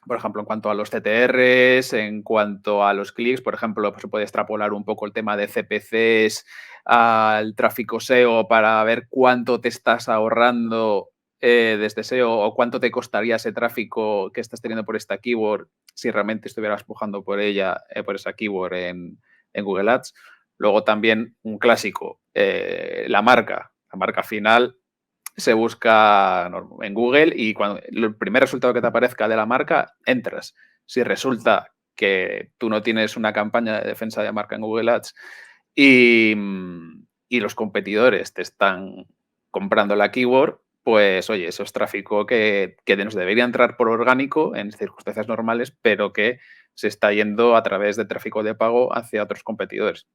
Por ejemplo, en cuanto a los CTRs, en cuanto a los clics, por ejemplo, pues se puede extrapolar un poco el tema de CPCs al tráfico SEO para ver cuánto te estás ahorrando desde SEO o cuánto te costaría ese tráfico que estás teniendo por esta keyword si realmente estuvieras pujando por ella, por esa keyword en Google Ads. Luego también un clásico, la marca final se busca en Google y cuando el primer resultado que te aparezca de la marca, entras. Si resulta que tú no tienes una campaña de defensa de marca en Google Ads y los competidores te están comprando la keyword, pues oye, eso es tráfico que nos debería entrar por orgánico en circunstancias normales, pero que se está yendo a través de tráfico de pago hacia otros competidores.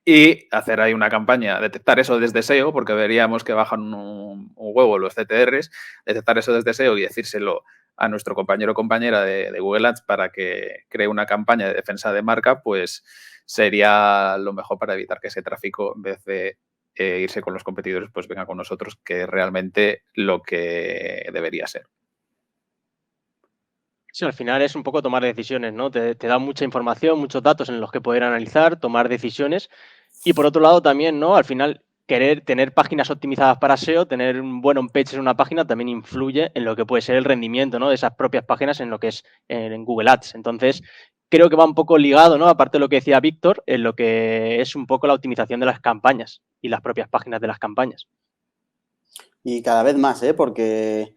Y hacer ahí una campaña, detectar eso desde SEO, porque veríamos que bajan un huevo los CTRs, detectar eso desde SEO y decírselo a nuestro compañero o compañera de Google Ads para que cree una campaña de defensa de marca, pues sería lo mejor para evitar que ese tráfico, en vez de irse con los competidores, pues venga con nosotros, que es realmente lo que debería ser. Sí, al final es un poco tomar decisiones, ¿no? Te da mucha información, muchos datos en los que poder analizar, tomar decisiones. Y por otro lado también, ¿no? Al final, querer tener páginas optimizadas para SEO, tener un buen on-page en una página también influye en lo que puede ser el rendimiento, ¿no? De esas propias páginas en lo que es en Google Ads. Entonces, creo que va un poco ligado, ¿no? Aparte de lo que decía Víctor, en lo que es un poco la optimización de las campañas y las propias páginas de las campañas. Y cada vez más, porque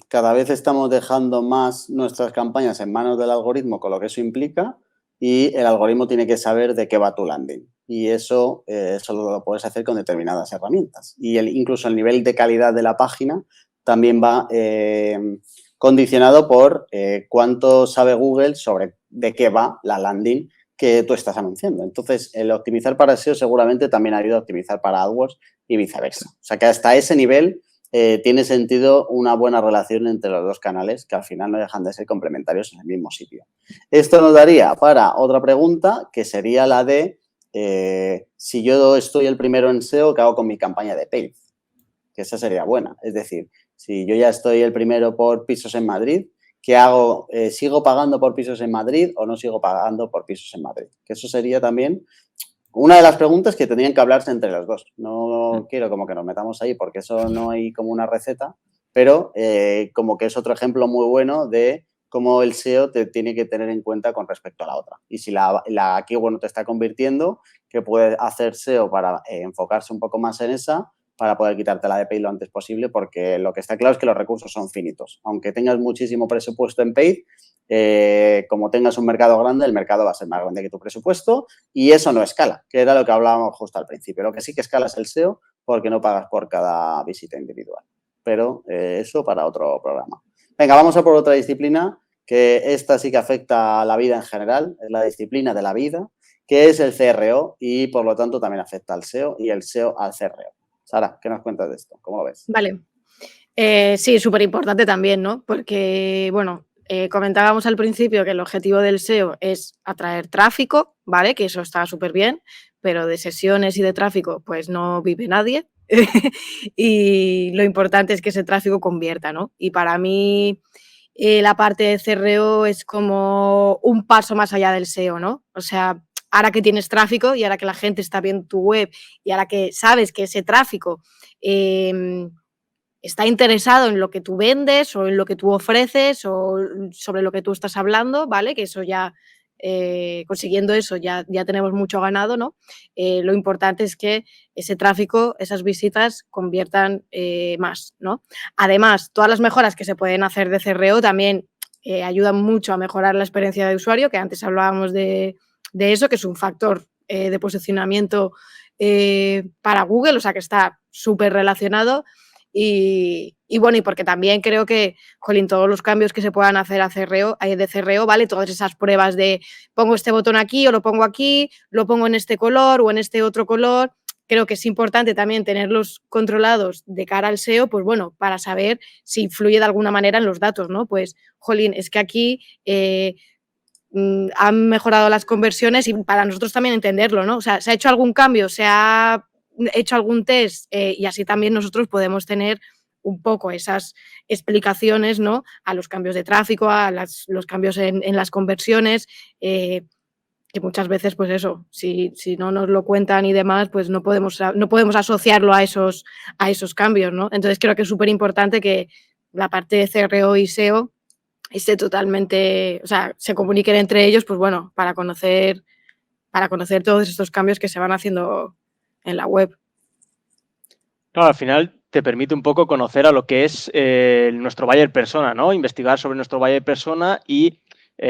cada vez estamos dejando más nuestras campañas en manos del algoritmo, con lo que eso implica, y el algoritmo tiene que saber de qué va tu landing. Y eso solo lo puedes hacer con determinadas herramientas. Y incluso el nivel de calidad de la página también va condicionado por cuánto sabe Google sobre de qué va la landing que tú estás anunciando. Entonces, el optimizar para SEO seguramente también ayuda a optimizar para AdWords y viceversa. O sea, que hasta ese nivel tiene sentido una buena relación entre los dos canales, que al final no dejan de ser complementarios en el mismo sitio. Esto nos daría para otra pregunta, que sería la de si yo estoy el primero en SEO, ¿qué hago con mi campaña de paid? Que esa sería buena. Es decir, si yo ya estoy el primero por pisos en Madrid, ¿qué hago? ¿Sigo pagando por pisos en Madrid o no sigo pagando por pisos en Madrid? Que eso sería también una de las preguntas que tendrían que hablarse entre los dos. No quiero como que nos metamos ahí porque eso no hay como una receta, pero como que es otro ejemplo muy bueno de cómo el SEO te tiene que tener en cuenta con respecto a la otra. Y si la keyword no te está convirtiendo, ¿qué puede hacer SEO para enfocarse un poco más en esa, para poder quitártela de paid lo antes posible? Porque lo que está claro es que los recursos son finitos. Aunque tengas muchísimo presupuesto en paid, como tengas un mercado grande, el mercado va a ser más grande que tu presupuesto y eso no escala, que era lo que hablábamos justo al principio. Lo que sí que escala es el SEO porque no pagas por cada visita individual. Pero eso para otro programa. Venga, vamos a por otra disciplina, que esta sí que afecta a la vida en general, es la disciplina de la vida, que es el CRO y por lo tanto también afecta al SEO y el SEO al CRO. Sara, ¿qué nos cuentas de esto? ¿Cómo lo ves? Vale. Sí, súper importante también, ¿no? Porque, bueno, comentábamos al principio que el objetivo del SEO es atraer tráfico, ¿vale? Que eso está súper bien, pero de sesiones y de tráfico, pues no vive nadie. Y lo importante es que ese tráfico convierta, ¿no? Y para mí la parte de CRO es como un paso más allá del SEO, ¿no? O sea, ahora que tienes tráfico y ahora que la gente está viendo tu web y ahora que sabes que ese tráfico está interesado en lo que tú vendes o en lo que tú ofreces o sobre lo que tú estás hablando, ¿vale? Que eso ya, consiguiendo eso ya tenemos mucho ganado, ¿no? Lo importante es que ese tráfico, esas visitas conviertan más, ¿no? Además, todas las mejoras que se pueden hacer de CRO también ayudan mucho a mejorar la experiencia de usuario, que antes hablábamos de eso, que es un factor de posicionamiento para Google, o sea que está súper relacionado. Y bueno, y porque también creo que, jolín, todos los cambios que se puedan hacer de CRO, ¿vale? Todas esas pruebas de pongo este botón aquí o lo pongo aquí, lo pongo en este color o en este otro color. Creo que es importante también tenerlos controlados de cara al SEO, pues bueno, para saber si influye de alguna manera en los datos, ¿no? Pues, jolín, es que aquí han mejorado las conversiones y para nosotros también entenderlo, ¿no? O sea, se ha hecho algún cambio, se ha hecho algún test y así también nosotros podemos tener un poco esas explicaciones, ¿no? A los cambios de tráfico, a los cambios en las conversiones, que muchas veces, pues eso, si no nos lo cuentan y demás, pues no podemos asociarlo a esos cambios, ¿no? Entonces creo que es súper importante que la parte de CRO y SEO esté totalmente, o sea, se comuniquen entre ellos, pues bueno, para conocer todos estos cambios que se van haciendo en la web. Claro, al final te permite un poco conocer a lo que es nuestro buyer persona, ¿no? Investigar sobre nuestro buyer persona y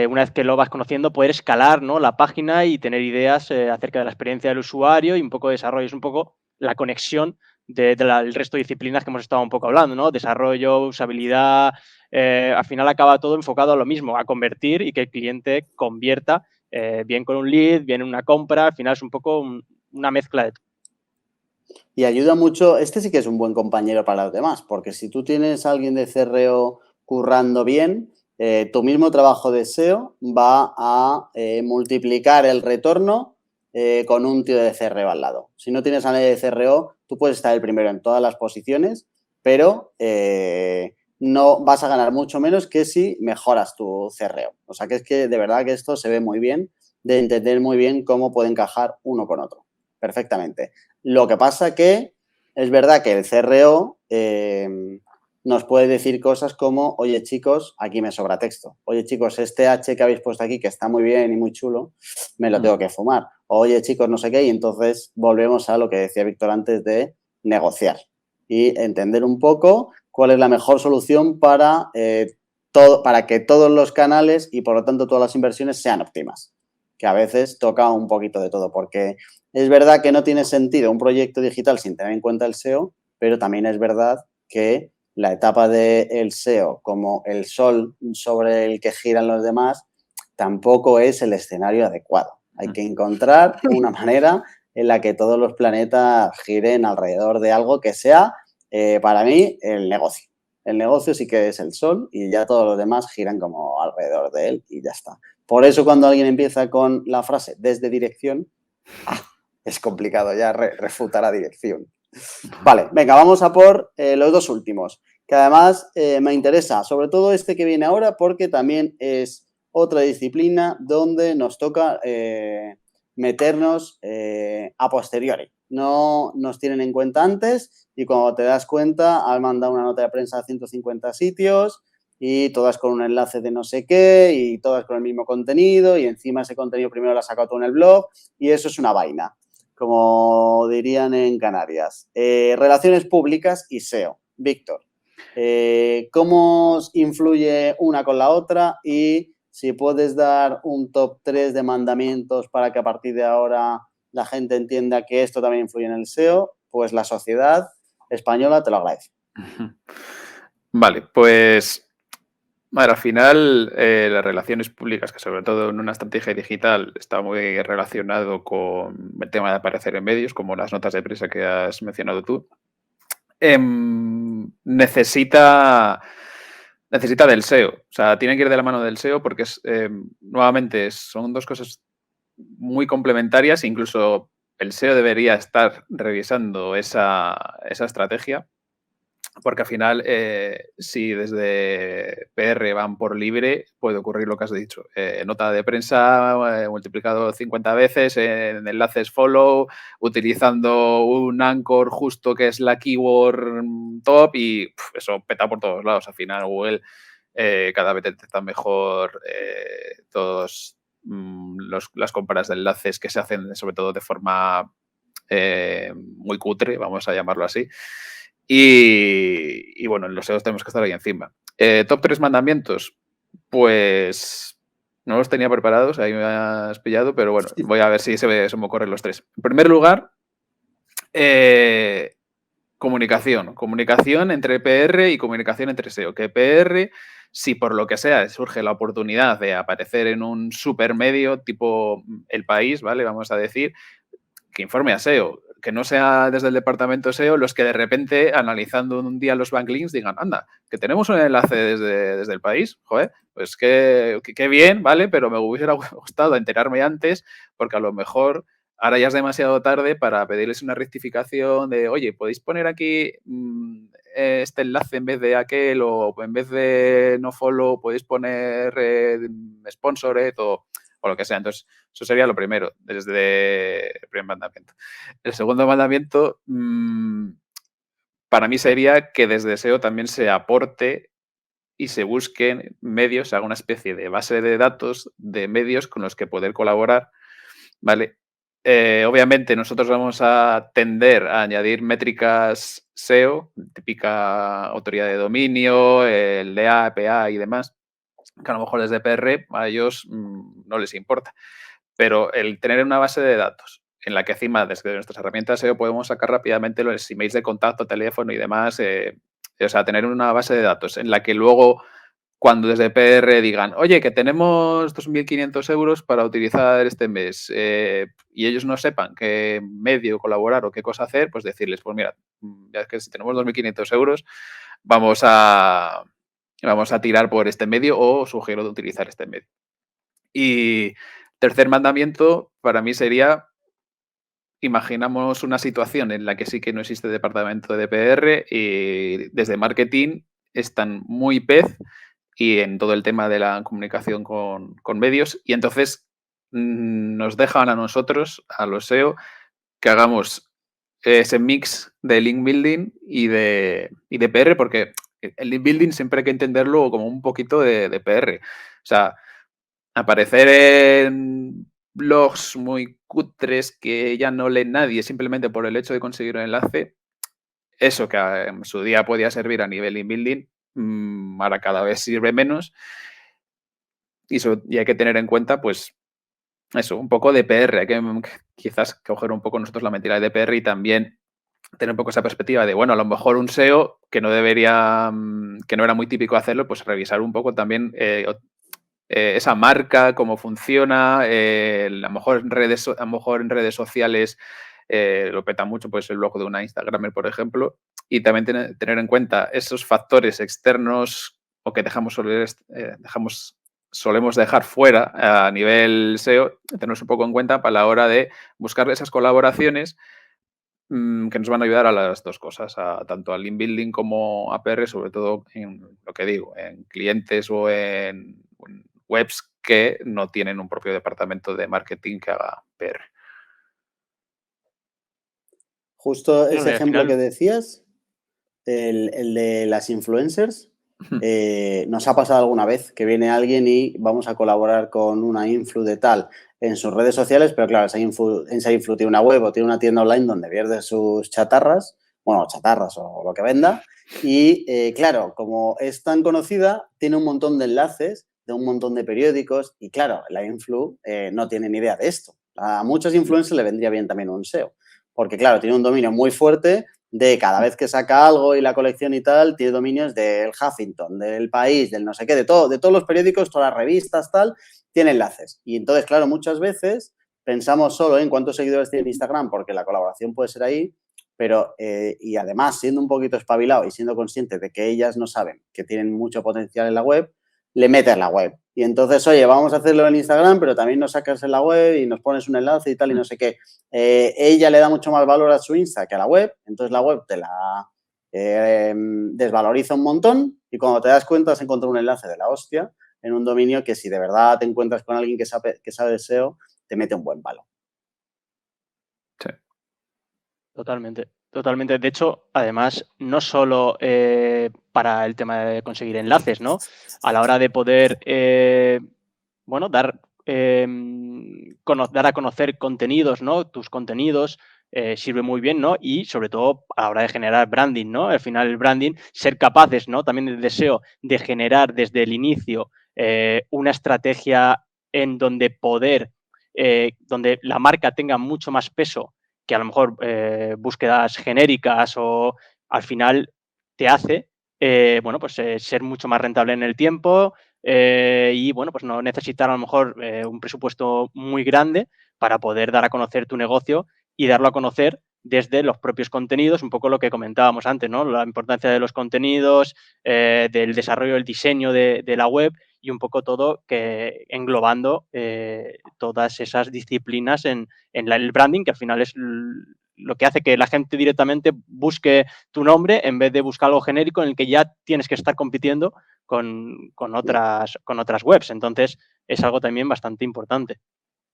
una vez que lo vas conociendo, poder escalar, ¿no? La página y tener ideas acerca de la experiencia del usuario y un poco de desarrollo. Es un poco la conexión del resto de disciplinas que hemos estado un poco hablando, ¿no? Desarrollo, usabilidad, al final acaba todo enfocado a lo mismo, a convertir y que el cliente convierta bien con un lead, bien en una compra. Al final es un poco una mezcla de todo. Y ayuda mucho, este sí que es un buen compañero para los demás, porque si tú tienes a alguien de CRO currando bien, tu mismo trabajo de SEO va a multiplicar el retorno con un tío de CRO al lado. Si no tienes a nadie de CRO, tú puedes estar el primero en todas las posiciones, pero no vas a ganar mucho menos que si mejoras tu CRO. O sea que es que de verdad que esto se ve muy bien, de entender muy bien cómo puede encajar uno con otro. Perfectamente. Lo que pasa que es verdad que el CRO nos puede decir cosas como, oye, chicos, aquí me sobra texto. Oye, chicos, este H que habéis puesto aquí, que está muy bien y muy chulo, me lo tengo que fumar. Oye, chicos, no sé qué. Y entonces volvemos a lo que decía Víctor antes de negociar y entender un poco cuál es la mejor solución para que todos los canales y, por lo tanto, todas las inversiones sean óptimas. Que a veces toca un poquito de todo, porque es verdad que no tiene sentido un proyecto digital sin tener en cuenta el SEO, pero también es verdad que la etapa del SEO como el sol sobre el que giran los demás tampoco es el escenario adecuado. Hay que encontrar una manera en la que todos los planetas giren alrededor de algo que sea, para mí, el negocio. El negocio sí que es el sol y ya todos los demás giran como alrededor de él y ya está. Por eso cuando alguien empieza con la frase desde dirección, es complicado ya refutar a dirección. Vale, venga, vamos a por los dos últimos, que además me interesa, sobre todo este que viene ahora, porque también es otra disciplina donde nos toca meternos a posteriori. No nos tienen en cuenta antes y cuando te das cuenta han mandado una nota de prensa a 150 sitios y todas con un enlace de no sé qué y todas con el mismo contenido y encima ese contenido primero lo has sacado tú en el blog y eso es una vaina, como dirían en Canarias. Relaciones públicas y SEO. Víctor, ¿cómo influye una con la otra? Y si puedes dar un top 3 de mandamientos para que a partir de ahora la gente entienda que esto también influye en el SEO, pues la sociedad española te lo agradece. Vale, pues al final las relaciones públicas, que sobre todo en una estrategia digital está muy relacionado con el tema de aparecer en medios, como las notas de prensa que has mencionado tú, necesita del SEO. O sea, tiene que ir de la mano del SEO porque nuevamente son dos cosas muy complementarias. Incluso el SEO debería estar revisando esa estrategia. Porque al final, si desde PR van por libre, puede ocurrir lo que has dicho. Nota de prensa multiplicado 50 veces en enlaces follow, utilizando un anchor justo que es la keyword top y eso peta por todos lados. Al final, Google cada vez detecta mejor todas las compras de enlaces que se hacen, sobre todo de forma muy cutre, vamos a llamarlo así. Y bueno, en los SEOs tenemos que estar ahí encima. Top 3 mandamientos, pues no los tenía preparados, ahí me has pillado, pero bueno, voy a ver si se me ocurren los tres. En primer lugar, Comunicación entre PR y comunicación entre SEO. Que PR, si por lo que sea surge la oportunidad de aparecer en un supermedio tipo El País, ¿vale? Vamos a decir, que informe a SEO. Que no sea desde el departamento SEO los que de repente, analizando un día los backlinks, digan, anda, que tenemos un enlace desde El País, joder, pues qué bien, ¿vale? Pero me hubiera gustado enterarme antes, porque a lo mejor ahora ya es demasiado tarde para pedirles una rectificación de, oye, ¿podéis poner aquí este enlace en vez de aquel? O en vez de no follow, podéis poner sponsored o lo que sea. Entonces, eso sería lo primero, desde el primer mandamiento. El segundo mandamiento, para mí sería que desde SEO también se aporte y se busquen medios, se haga una especie de base de datos de medios con los que poder colaborar, ¿vale? Obviamente nosotros vamos a tender a añadir métricas SEO, típica autoridad de dominio, el DA, PA y demás, que a lo mejor desde PR a ellos no les importa. Pero el tener una base de datos en la que encima desde nuestras herramientas SEO podemos sacar rápidamente los emails de contacto, teléfono y demás, o sea, tener una base de datos en la que luego cuando desde PR digan, oye, que tenemos 2.500 euros para utilizar este mes y ellos no sepan qué medio colaborar o qué cosa hacer, pues decirles, pues mira, ya es que si tenemos 2.500 euros, vamos a tirar por este medio o sugiero de utilizar este medio. Y tercer mandamiento para mí sería, imaginamos una situación en la que sí que no existe departamento de PR y desde marketing están muy pez y en todo el tema de la comunicación con medios y entonces nos dejan a nosotros, a los SEO, que hagamos ese mix de link building y de PR, porque el link building siempre hay que entenderlo como un poquito de PR. O sea, aparecer en blogs muy cutres que ya no lee nadie simplemente por el hecho de conseguir un enlace, eso que en su día podía servir a nivel in-building, ahora cada vez sirve menos y hay que tener en cuenta, pues, eso, un poco de PR. Hay que quizás coger un poco nosotros la mentalidad de PR y también tener un poco esa perspectiva de, bueno, a lo mejor un SEO que no debería, que no era muy típico hacerlo, pues revisar un poco también esa marca, cómo funciona, a lo mejor en redes sociales lo peta mucho, pues el blog de una Instagramer, por ejemplo, y también tener en cuenta esos factores externos o que solemos dejar fuera a nivel SEO, tenerlos un poco en cuenta para la hora de buscar esas colaboraciones que nos van a ayudar a las dos cosas, tanto al link building como a PR, sobre todo en lo que digo, en clientes o en webs que no tienen un propio departamento de marketing que haga PR. Justo ese al ejemplo final- que decías, el de las influencers, nos ha pasado alguna vez que viene alguien y vamos a colaborar con una influ de tal en sus redes sociales, pero claro, esa influ tiene una web o tiene una tienda online donde pierde sus chatarras, bueno, chatarras o lo que venda, y claro, como es tan conocida, tiene un montón de enlaces de un montón de periódicos y claro, la influ no tiene ni idea de esto. A muchos influencers le vendría bien también un SEO, porque claro, tiene un dominio muy fuerte de cada vez que saca algo y la colección y tal, tiene dominios del Huffington, del País, del no sé qué, de todos los periódicos, todas las revistas, tal, tiene enlaces. Y entonces, claro, muchas veces pensamos solo en cuántos seguidores tiene Instagram, porque la colaboración puede ser ahí, pero, y además, siendo un poquito espabilado y siendo consciente de que ellas no saben que tienen mucho potencial en la web, le metes la web. Y entonces, oye, vamos a hacerlo en Instagram, pero también nos sacas en la web y nos pones un enlace y tal y no sé qué. Ella le da mucho más valor a su Insta que a la web, entonces la web te la desvaloriza un montón y cuando te das cuenta has encontrado un enlace de la hostia en un dominio que si de verdad te encuentras con alguien que sabe de SEO, te mete un buen palo. Sí. Totalmente, totalmente. De hecho, además, no solo para el tema de conseguir enlaces, ¿no? A la hora de poder, bueno, dar a conocer contenidos, ¿no? Tus contenidos sirve muy bien, ¿no? Y sobre todo a la hora de generar branding, ¿no? Al final el branding, ser capaces, ¿no? También el deseo de generar desde el inicio una estrategia en donde donde la marca tenga mucho más peso que a lo mejor búsquedas genéricas o al final te hace bueno, pues ser mucho más rentable en el tiempo y bueno, pues no necesitar a lo mejor un presupuesto muy grande para poder dar a conocer tu negocio y darlo a conocer desde los propios contenidos, un poco lo que comentábamos antes, ¿no? La importancia de los contenidos, del desarrollo, el diseño de la web y un poco todo que englobando todas esas disciplinas en el branding, que al final es lo que hace que la gente directamente busque tu nombre en vez de buscar algo genérico en el que ya tienes que estar compitiendo con otras webs. Entonces, es algo también bastante importante.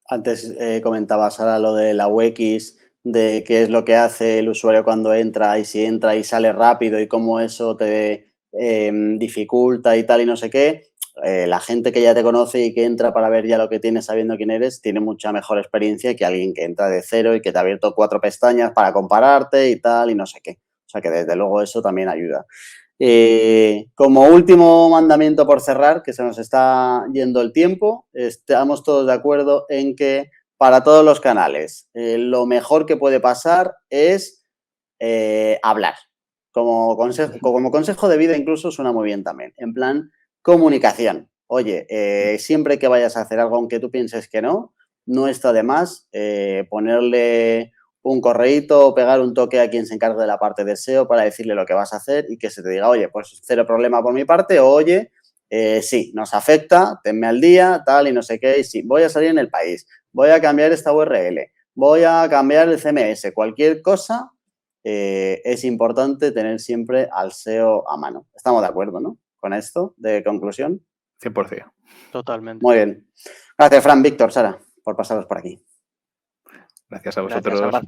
Antes comentabas ahora lo de la UX, de qué es lo que hace el usuario cuando entra y si entra y sale rápido y cómo eso te dificulta y tal y no sé qué. La gente que ya te conoce y que entra para ver ya lo que tienes sabiendo quién eres, tiene mucha mejor experiencia que alguien que entra de cero y que te ha abierto 4 pestañas para compararte y tal y no sé qué. O sea que desde luego eso también ayuda. Como último mandamiento por cerrar, que se nos está yendo el tiempo, estamos todos de acuerdo en que para todos los canales lo mejor que puede pasar es hablar. Como consejo de vida incluso suena muy bien también. En plan, comunicación. Oye, siempre que vayas a hacer algo, aunque tú pienses que no, no está de más ponerle un correíto o pegar un toque a quien se encargue de la parte de SEO para decirle lo que vas a hacer y que se te diga, oye, pues cero problema por mi parte, o oye, sí, nos afecta, tenme al día, tal y no sé qué, y sí, voy a salir en el país, voy a cambiar esta URL, voy a cambiar el CMS, cualquier cosa, es importante tener siempre al SEO a mano. Estamos de acuerdo, ¿no? Con esto de conclusión. 100%. Totalmente. Muy bien. Gracias, Fran, Víctor, Sara, por pasaros por aquí. Gracias a vosotros. Gracias,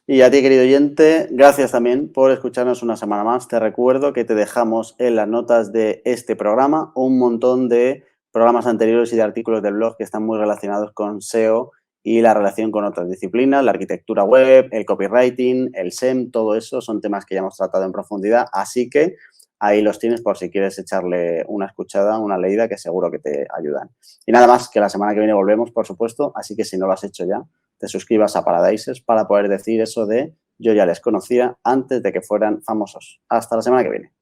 y a ti, querido oyente, gracias también por escucharnos una semana más. Te recuerdo que te dejamos en las notas de este programa un montón de programas anteriores y de artículos del blog que están muy relacionados con SEO y la relación con otras disciplinas, la arquitectura web, el copywriting, el SEM, todo eso son temas que ya hemos tratado en profundidad, así que ahí los tienes por si quieres echarle una escuchada, una leída, que seguro que te ayudan. Y nada más, que la semana que viene volvemos, por supuesto, así que si no lo has hecho ya, te suscribas a Paradises para poder decir eso de yo ya les conocía antes de que fueran famosos. Hasta la semana que viene.